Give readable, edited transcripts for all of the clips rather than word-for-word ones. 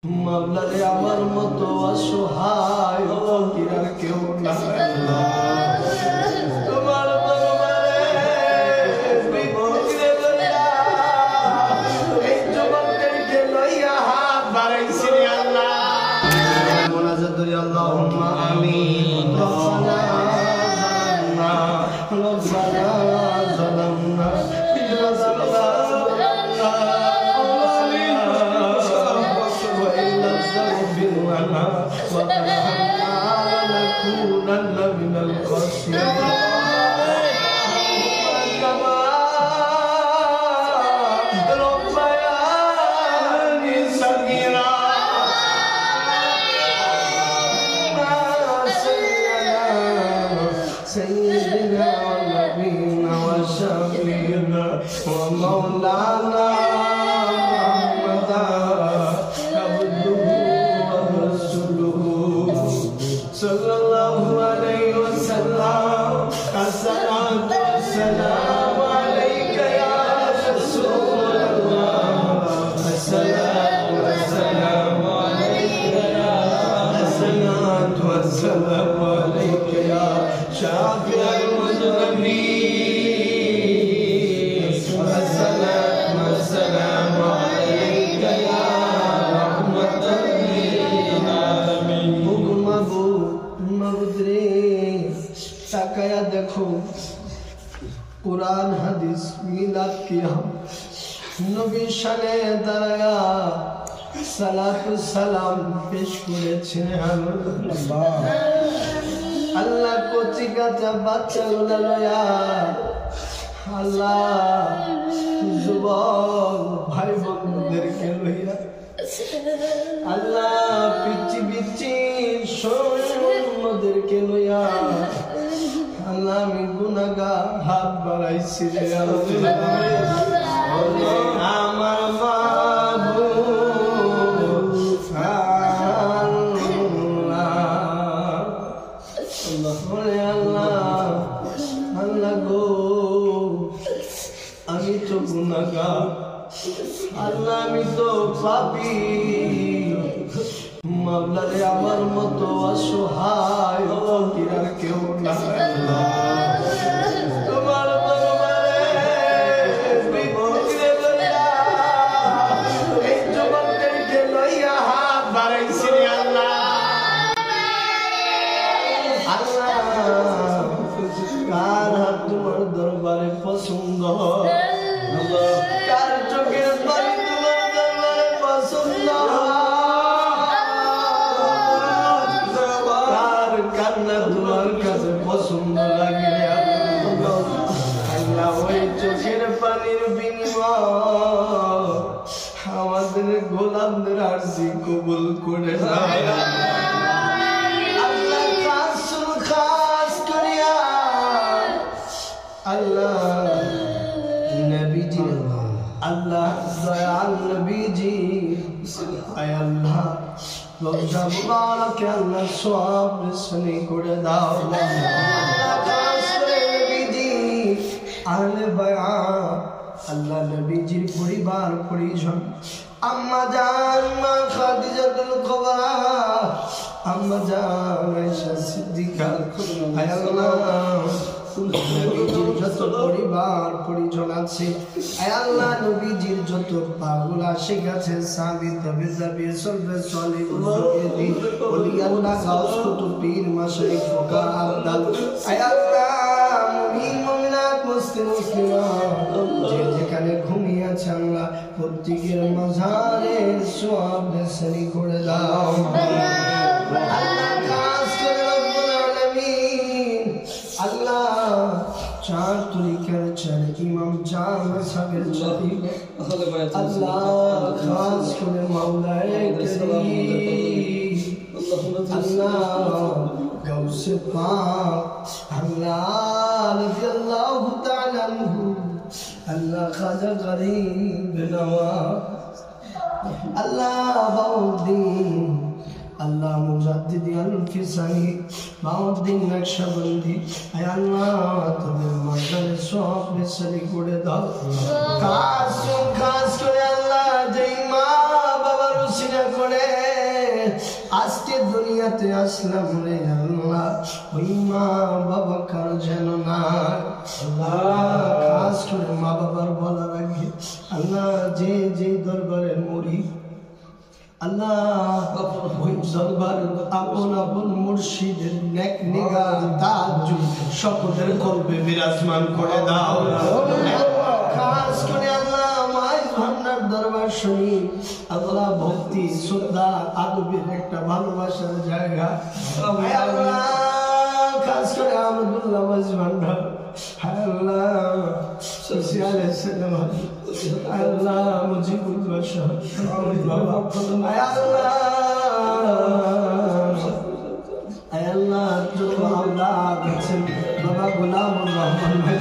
মাওলারে আমার মতো অসহায় ফকির আর কেউ নাই। তোমার দরবারে বিপদে লইয়া এই যুবকদেরকে লইয়া হাত বাড়াইছি রে আল্লাহ। মুনাজাত করি আল্লাহুম্মা আমিন। রব্বানা যালামনা لنكونن من الخاسرين كما ربياني صغيرا سيدنا ونبينا وشفيعنا ومولانا صلى الله عليه وسلم الصلاة والسلام عليك يا رسول الله الصلاة والسلام عليك يا الصلاة والسلام عليك يا شافع المذنبين الصلاة والسلام عليك يا رحمة للعالمين তাকায়া দেখো কুরআন হাদিস মিলাদ কিয়াম নবীর শানে দাঁড়ায়া সালাতু সালাম পেশ করেছেন আল্লাহ কচি কাঁচা বাচ্চাগুলো লয়া আল্লাহ যুবক ভাই বোনদেরকে লইয়া আল্লাহ পিচ্ছি পিচ্ছি সৈন্যদেরকে লইয়া আল্লাহ আমি গুনাহগার হাত বাড়াইছি রে আমার মাবুদ আল্লাহ আল্লাহ গো আমি তো গুনাহগার আল্লাহ আমি তো পাপী মাওলারে আমার মতো অসহায় ফকির আর কেউ নাই। তোমার দরবারে বিপদে লইয়া এই যুবকদেরকে লইয়া হাত বাড়াইছি রে আল্লাহ। আল্লাহ কার হাত তোমার দরবারে পছন্দ, কার চোখের পানি তোমার দরবারে পছন্দ, তোমার কাছে পছন্দ লাগে আল্লাহ ওই চোখের পানির বিনিময় আমাদের গোলামদের আরজি কবুল করে যায় আল্লাহ। খাস করিয়া আল্লাহ নবীজি আল্লাহ দয়াল নবীজি আয় আল্লাহ রোজা মুবারক আল্লাহ সওয়াব রসনি করে দাও নবীজি আহলে বায়াত আল্লাহ নবীজির পরিবার পরিজন আম্মা জান মা খাদিজাতুল কুবরা আম্মা জান আয়েশা সিদ্দিকা আয় আল্লাহ নবীজির যত পরিবার পরিজন আছে আয় আল্লাহ নবীজির যত পাগল আশিক আছে সাহাবী তাবিঈ সলবে সালেহ মুজতাহিদিন ওলি আল্লাহ গাউস কুতুব পীর মাশায়েখ ফুকাহা আব্দাল আয় আল্লাহ মুমিন মুমিনাত মুসলিম মুসলিমাত যে যেখানে ঘুমিয়ে আছে আল্লাহ প্রত্যেকের মাঝারে সওয়াব রসনি করে দাও আল্লাহ। খাস করে রব্বুল আলামিন আল্লাহ চার তরিকার চার ইমাম চার মাযহাবের চারি আল্লাহ খাস করে মাওলায়ে কারীম আল্লাহ গাউসে পাক আল্লাহ রাদিয়াল্লাহু তাআলা আনহু আল্লাহ খাজা গরিব নওয়াজ আল্লাহ বাউদ্দিন আল্লাহ মুজাদ্দিদি আল-ফিসানি বাউদ্দিন নকশবন্দি আয় আল্লাহ তোমার মাঝারে সওয়াব রসনি করে দাও। খাস করে আল্লাহ যেই মা বাবার উসিলা উসিলা করে আজকে দুনিয়াতে আসলাম রে আল্লাহ, ওই মা বাবা কার যেন না আল্লাহ, খাস করে মা বাবার বলা রাখবে আল্লাহ, যে যে দরবারে মরি আল্লাহ, ওই দরবার আপন আপন মুর্শিদের নেক নিগার তাজ্জুদ সকলের কলবে বিরাজমান করে দাও। খাস করে আল্লাহ মাই ভান্ডার দরবার শুনি আল্লাহ, ভক্তি শ্রদ্ধা আদবের একটা ভালোবাসার জায়গা আল্লাহ, খাস করে আহমদুল্লাহ মাই ভান্ডার আল্লাহ, আল্লাহ মুজিবুল বাশার আল্লাহ, যত আওলাদ আছেন বাবা গোলামুর রহমান ভাই,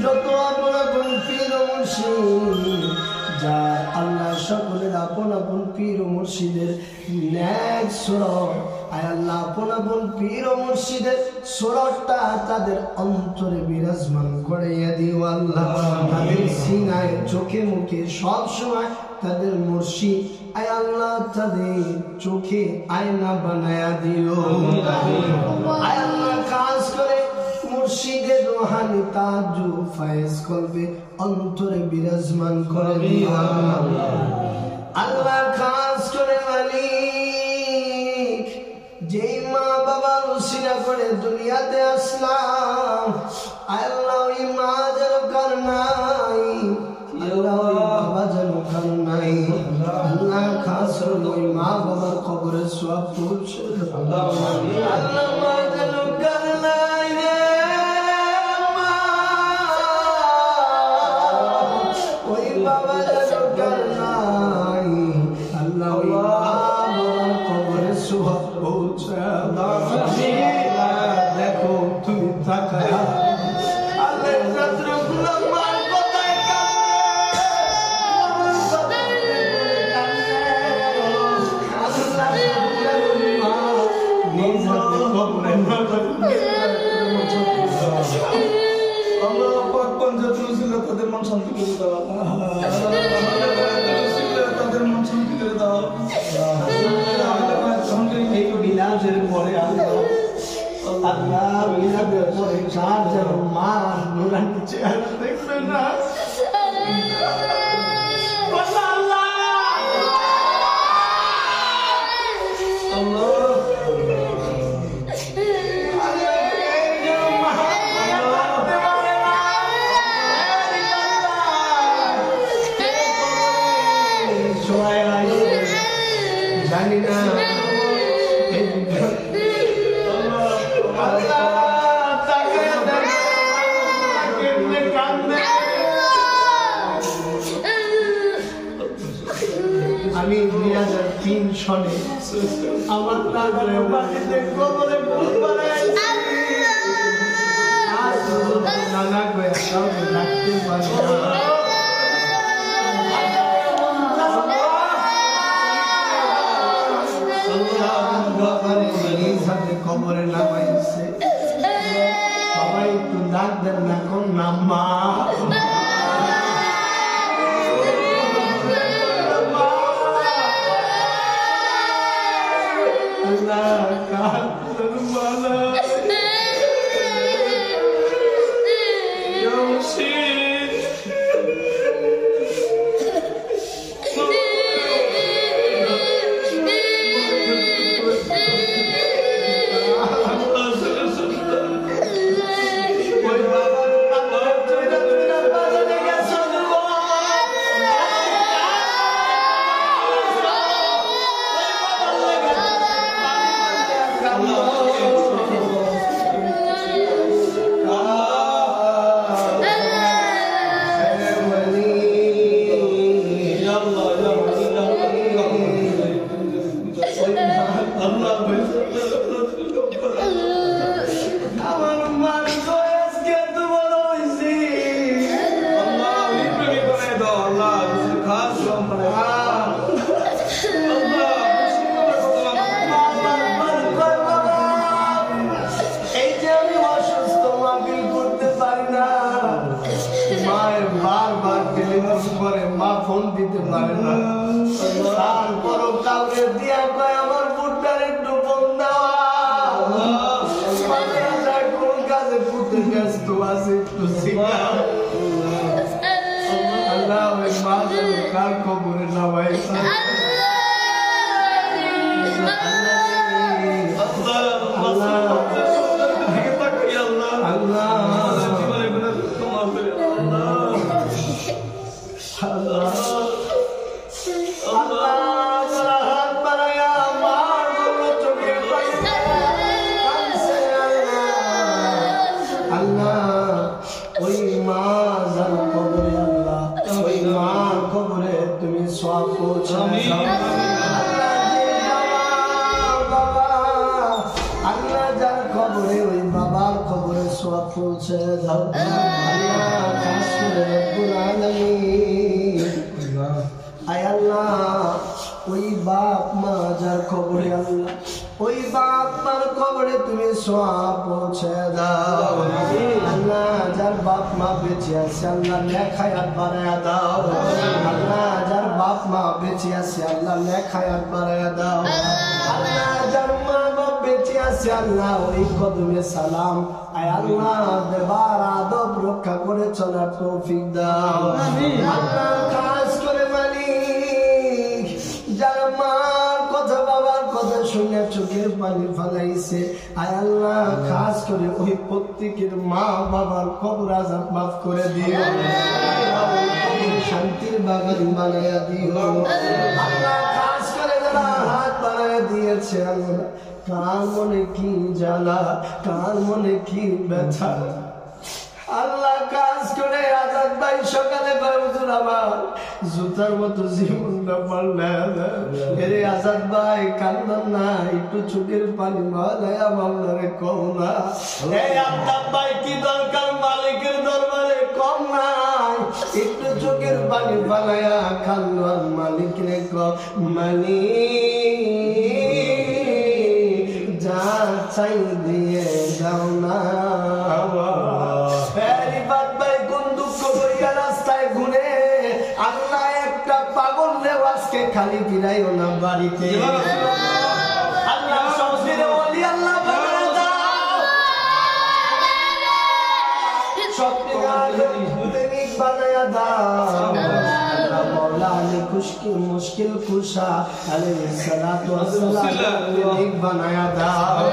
যত আপন আপন পীর ও মুর্শিদ যার আল্লাহ, সকলের আপন আপন পীর ও মুর্শিদের ন্যাক সুরত আয় আল্লাহ, আপন আপন পীর ও মুর্শিদের সুরতটা তাদের অন্তরে বিরাজমান করাইয়া দিও আল্লাহ, তাদের সিনায় চোখে মুখে সব সময় তাদের মুর্শিদ আয় আল্লাহ, তাদের চোখে আয়না বানায়া দিও আয় আল্লাহ, কাজ করে মুর্শিদের রোহানি তাজ্জুদ ফায়েজ কলবে অন্তরে বিরাজমান করে দিও আল্লাহ। খাস করে মালিক, যেই মা বাবা উসিলা করে দুনিয়াতে আসলাম আল্লাহ, ওই মা যেন কার নাই আল্লাহ, ওই বাবা যেন কার নাই আল্লাহ, খাস করে ওই মা বাবার কবরের সওয়াব পৌঁছে আল্লাহ, মা যেন কার নাই দেখো তুমি তাকায়া তাদের মন শান্তি করে দাও, তাদের মন শান্তি করে দাও। এই বিলাসের পরে আল্লাহ, বিলাসের পরে চার যেন মা নুরানি চেহারা দেখবে না জানি না আমি 2003 সনে আমার তাদের বাড়িতে কবরে নানা করে রাখতে পারি কবরে নামাইছে, সবাই একটু ডাক দেন না কোন নাম মা তারপরও কাউকে দিয়া কয় আমার বুটটার একটু ফোন দেওয়া কোন কাজে পুঁতে ব্যস্ত আছে একটু আল্লাহ ওই মা যেন কার খবরে নামাই পৌঁছে দাও আল্লাহ খাস করে রব্বুল আলামিন আয় আল্লাহ ওই বাপ মা যার কবরে আল্লাহ ওই বাপ মার কবরে তুমি সওয়াব পৌঁছে দাও আল্লাহ যার বাপ মা বেঁচে আছে আল্লাহ নেক হায়াত বানায়া দাও আল্লাহ যার বাপ মা বেঁচে আছে আল্লাহ নেক হায়াত বানায়া দাও আল্লাহ যার মা বাপ বেঁচে আছে আল্লাহ ওই কদমে সালাম আয় আল্লাহ দেবার আদব রক্ষা করে চলার তৌফিক দাও আল্লাহ খাস করে মালিক যারা মার কথা বাবার কথা শুনে চোখের পানি ফেলাইছে আয় আল্লাহ খাস করে ওই প্রত্যেকের মা বাবার কবর আযাব মাফ করে দিও শান্তির বাগান বানায়া দিও আল্লাহ খাস করে যারা হাত বানায়া দিয়েছে আল্লাহ কার মনে কি জ্বালা কার মনে কি ব্যথা আল্লাহ কাজ করে আজাদ ভাই সকালে হুজুর আমার জুতার মতো জীবনটা পাল্লা এরে আজাদ ভাই কান্দান না একটু চোখের পানি মালায়া মামলারে কম না এই আব্বাস ভাই কি দরকার মালিকের দরবারে কম নাই একটু চোখের পানি ফালায়া কান্দান মালিকরে কম মালিক যা চাই দিয়ে যাও না আল্লাহ একটা পাগল লেওয়াজকে খালি ফিরাইও না বাড়িতে আল্লাহ সবজিরে বলি আল্লাহ বানায়া দাও সত্যি বানায়া দাও আল্লাহ মওলা আলী খুশকি মুশকিল কুশা আলাইহিস সালাতু ওয়াস সালাম বানায়া দাও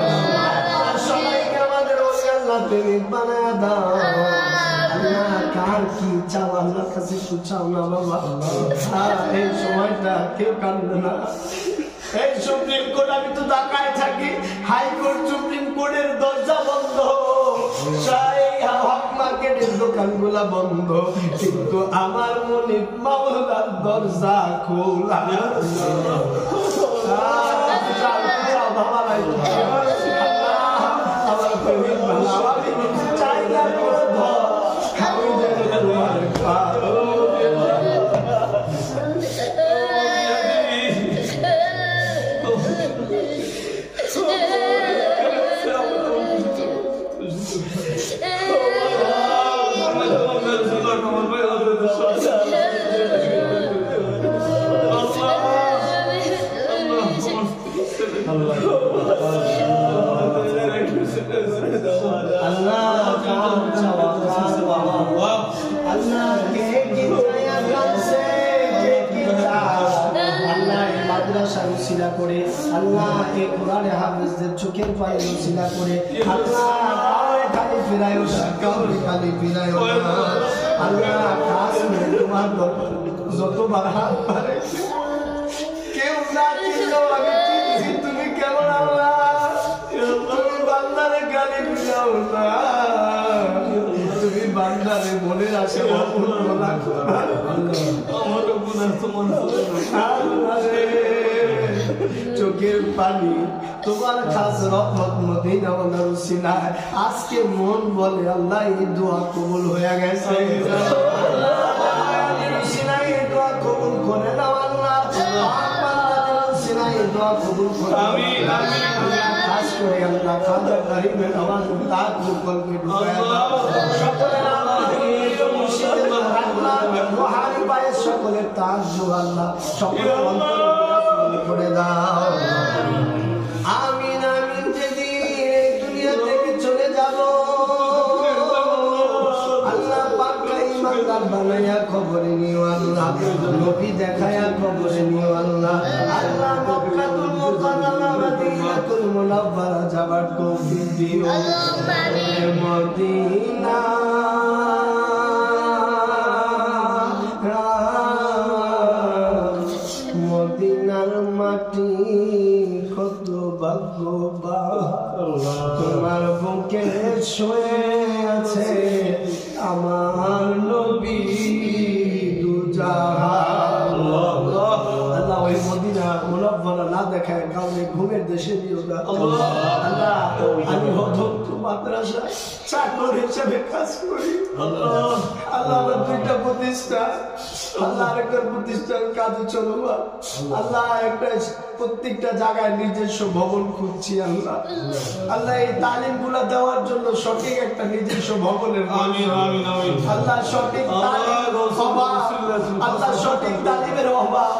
সবাইকে আমাদের ওলি আল্লাহ প্রেমিক বানায়া দাও আল্লাহ কার কি চাও আল্লাহর কাছে একটু চাও না বাবা এই সময়টা কেউ কান্দে না এই সুপ্রিম কোর্ট আমি তো ঢাকায় থাকি হাইকোর্ট সুপ্রিম কোর্টের দরজা বন্ধ হক মার্কেটের দোকানগুলা বন্ধ কিন্তু আমার মনে মাওলার দরজা খোলা আমার প্রেমিক বাবা চাই না করে আল্লাহ এই কোরআনে হাফেজদের চোখের পায়ে নসিলা করে আল্লাহ খালি ফিরায়ও কাউরে খালি ফিরায়ও আল্লাহ খাস করে তোমার যতবার হাত পারে কেউ না চিনলেও আমি চিনছি তুমি কেমন আল্লাহ তুমি বান্দারে গালি ফিরাও না তুমি বান্দারে মনের আশা অপূর্ণ রাখো আমারও গুনাহ তোমার আল্লাহ রে চোখের পানি তোমার খাস রহমত মদিনা ওয়ালার উসিলায় আজকে মন বলে আল্লাহ এই দোয়া কবুল হয়ে গেছে আল্লাহ উসিলায় এই দোয়া কবুল করে নাও আল্লাহ আপনাদের উসিলায় এই দোয়া কবুল করে আমিন আমিন করে আল্লাহ খাজা গরিবের আওয়াজ তাক কলবে ঢুকায় দাও সকলের আল্লাহ মুর্শিদের আল্লাহ রুহানি পায়ের সকলের তাজ আল্লাহ সকলের অন্তর করে দাও আমিন আমিন যেদিন এই দুনিয়া থেকে চলে যাব আল্লাহ পাক ইমানদার বানায়া কবরে নিও আল্লাহ নবী দেখায়া কবরে নিও আল্লাহ আল্লাহ মক্কাতুল মুকাররমা মদিনাতুল মুনাওয়ারা যাবার তৌফিক দিও মদিনা মদিনার মাটি কত ভাগ্যবান তোমার বুকে শুয়ে আছে আমার নবী দুজাহান আল্লাহ ওই মদিনা মুনাওয়ারা না দেখায় কাউকে ঘুমের দেশে দিও না আল্লাহ আমি অধ্যক্ষ মাদ্রাসায় চাকর হিসেবে কাজ করি আল্লাহ আমার দুইটা প্রতিষ্ঠান আল্লাহ আরেকটা প্রতিষ্ঠান কাজে চলবা আল্লাহ একটা প্রত্যেকটা জায়গায় নিজস্ব ভবন খুঁজছি আল্লাহ আল্লাহ এই তালিম গুলা দেওয়ার জন্য সঠিক একটা নিজস্ব ভবনের আল্লাহ সঠিক আল্লাহ সঠিক তালিমের অভাব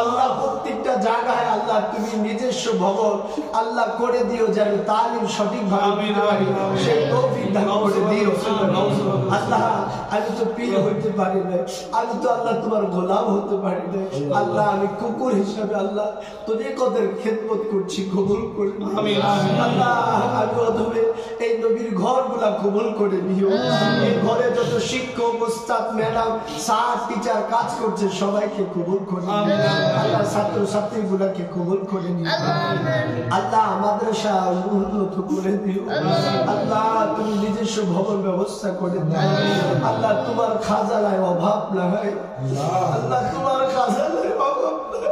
আল্লাহ প্রত্যেকটা জায়গায় আল্লাহ তুমি নিজস্ব ভবন আল্লাহ করে দিও যেন তালিম সঠিক ভাবে সেই তৌফিক দান করে দিও আল্লাহ আমি তো পীর হইতে পারি না আমি তো আল্লাহ তোমার গোলাম হতে পারি না আল্লাহ আমি কুকুর হিসাবে আল্লাহ তরিকতের খেদমত করছি কবুল করে আল্লাহ আমি অধমে এই নবীর ঘরগুলা কবুল করে নিও এই ঘরে যত শিক্ষক ওস্তাদ ম্যাডাম স্যার টিচার কাজ করছে সবাইকে কবুল করে আল্লাহ ছাত্র ছাত্রী গুলাকে কবুল করে নিও আল্লাহ মাদ্রাসা উন্নত করে দিও আল্লাহ তুমি নিজস্ব ভবন ব্যবস্থা করে দিও আল্লাহ তোমার খাজানায় অভাব নাই আল্লাহ তোমার খাজানায় অভাব নাই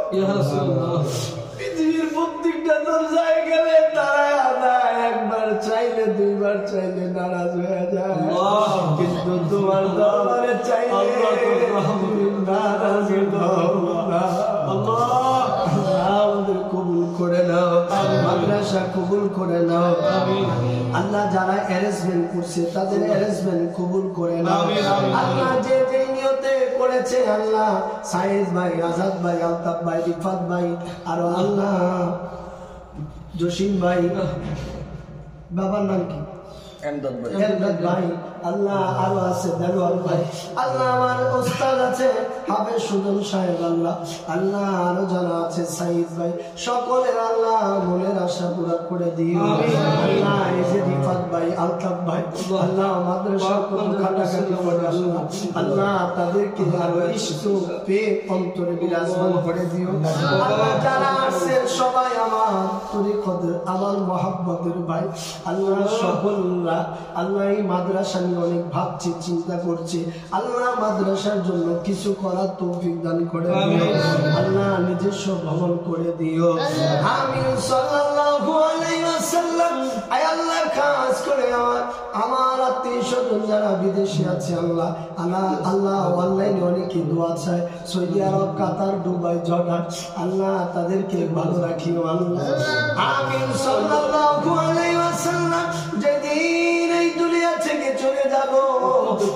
পৃথিবীর প্রত্যেকটা দরজায় গেলে তারা একবার চাইলে দুইবার চাইলে নারাজ হয়ে যায় কিন্তু তোমার দরবারে চাইলে নারাজ আমাদের কবুল করে নাও মাদ্রাসা কবুল করে নাও আল্লাহ যারা অ্যারেঞ্জমেন্ট করছে তাদের অ্যারেঞ্জমেন্ট কবুল করে নাও আল্লাহ যে যে নিয়তে করেছে আল্লাহ সাইদ ভাই আজাদ ভাই আলতাফ ভাই রিফাত ভাই আর আল্লাহ জসিম ভাই বাবার নাম কি এমদাদ ভাই আল্লাহ আরো আছে দেলোয়ার ভাই আল্লাহ আমার ওস্তাদ আছে হাফেজ সুজন সাহেব আল্লাহ আল্লাহ আরো যারা আছে সাইদ ভাই সকলের আল্লাহ মনের আশা পুরা করে দিও আল্লাহ এই যে রিফাত ভাই আলতাফ ভাই আল্লাহ মাদ্রাসা কোন খাটাখাটি করে আল্লাহ আল্লাহ তাদেরকে আরো ইষ্ট পে অন্তরে বিরাজমান করে দিও আল্লাহ যারা আছে সবাই আমার তরিকতের আমার মহব্বতের ভাই আল্লাহ সকলরা আল্লাহ এই মাদ্রাসা নিয়ে অনেক ভাবছে চিন্তা করছে আল্লাহ মাদ্রাসার জন্য কিছু করার তৌফিক দান করে দিও আল্লাহ নিজস্ব ভবন করে দিও আমিন সাল্লাল্লাহু আলাইহি ওয়াসাল্লাম আয় আল্লাহ খাস করে আমার আত্মীয়স্বজন যারা বিদেশে আছে আল্লাহ আল্লাহ অনলাইনে অনেকে দোয়া চায় সৌদি আরব কাতার দুবাই জর্ডান আল্লাহ তাদেরকে ভালো রাখিও আল্লাহ আমিন সাল্লাল্লাহু আলাইহি ওয়াসাল্লাম যেদিন এই দুনিয়া থেকে চলে যাব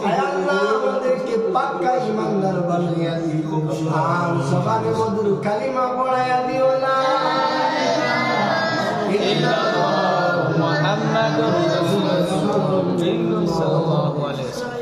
আয় আল্লাহ আমাদেরকে পাক্কা ঈমানদার বানাইয়া দিও আর জবানে মধুর কালিমা পড়াইয়া দিও না মুহাম্মাদুর রাসূলুল্লাহ সাল্লাল্লাহু আলাইহি ওয়াসাল্লাম